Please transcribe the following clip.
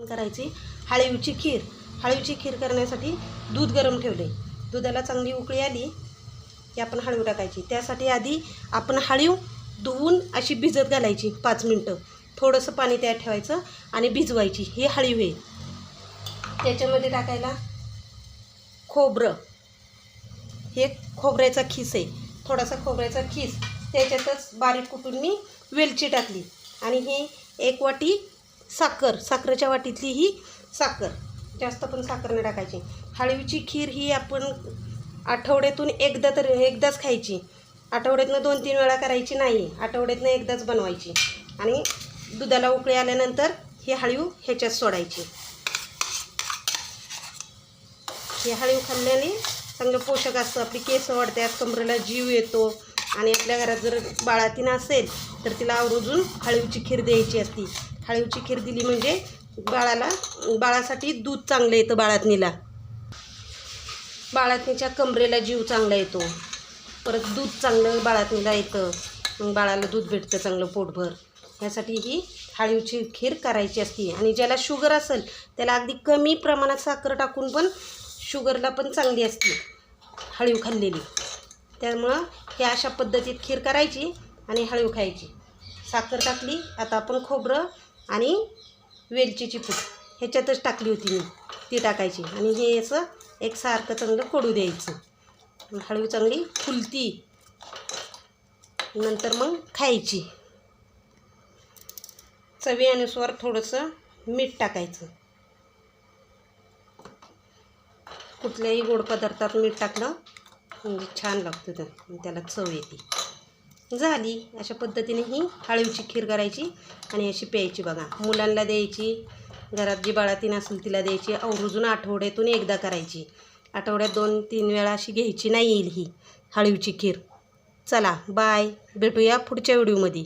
करायची हळीवची खीर. हळीवची खीर करण्यासाठी दूध गरम ठेवले. दुधाला चांगली उकळी आली की आपण हळीव टाकायची. त्यासाठी आधी आपण हळीव धुवून अशी भिजत घालायची 5 मिनटं. थोडंसं पाणी त्यात ठेवायचं आणि भिजवायची. ही हळीव आहे. त्याच्यामध्ये टाकायला खोबरं, हे खोबऱ्याचा खीस आहे. थोडासा खोबऱ्याचा खीस, त्याच्यातच बारीक कुटून मी वेलची टाकली. आणि ही 1 वाटी साखर, साखरेच्या वाटीतली ही साखर. जास्त पण साखर नाही टाकायची. हळीवची खीर ही आपण आठवड्यातून एकदाच खायची. आठवड्यातनं 2-3 वेळा करायची नाही. आठवड्यातनं एकदाच बनवायची. आणि दुधाला उकळी आल्यानंतर ही हळीव ह्याच्यात सोडायची. ही हळीव खाल्ल्याने चांगलं पोषक असतं. आपली केस वाढतात, कमरेला जीव येतो. आणि आपल्या घरात जर बाळातीन असेल तर तिला आवर्जून हळीवची खीर द्यायची असती. हळीवची खीर दिली म्हणजे बाळासाठी दूध चांगलं येतं. बाळातनीच्या कमरेला जीव चांगला येतो. परत दूध चांगलं बाळातनीला येतं. मग बाळाला दूध भेटतं चांगलं पोटभर. ह्यासाठी ही हळीवची खीर करायची असते. आणि ज्याला शुगर असेल त्याला अगदी कमी प्रमाणात साखर टाकून पण शुगरला पण चांगली असते हळीव खाल्लेली. त्यामुळं हे अशा पद्धतीत खीर करायची आणि हळीव खायची. साखर टाकली. आता आपण खोबरं आणि वेलचीची पूड ह्याच्यातच टाकली होती मी, ती टाकायची. आणि हे असं एकसारखं चांगलं कडू द्यायचं. हळीव चांगली फुलती, नंतर मग खायची. चवीनुसार थोडंसं मीठ टाकायचं. कुठल्याही गोड पदार्थात मीठ टाकलं म्हणजे छान लागतं, त्याला चव येते. झाली. अशा पद्धतीने ही हळीवची खीर करायची आणि अशी प्यायची बघा. मुलांना द्यायची, घरात जी बाळातीन असेल तिला द्यायची. आवर्जून आठवड्यातून एकदा करायची. आठवड्यात 2-3 वेळा अशी घ्यायची नाही येईल ही हळीवची खीर. चला बाय, भेटूया पुढच्या व्हिडिओमध्ये.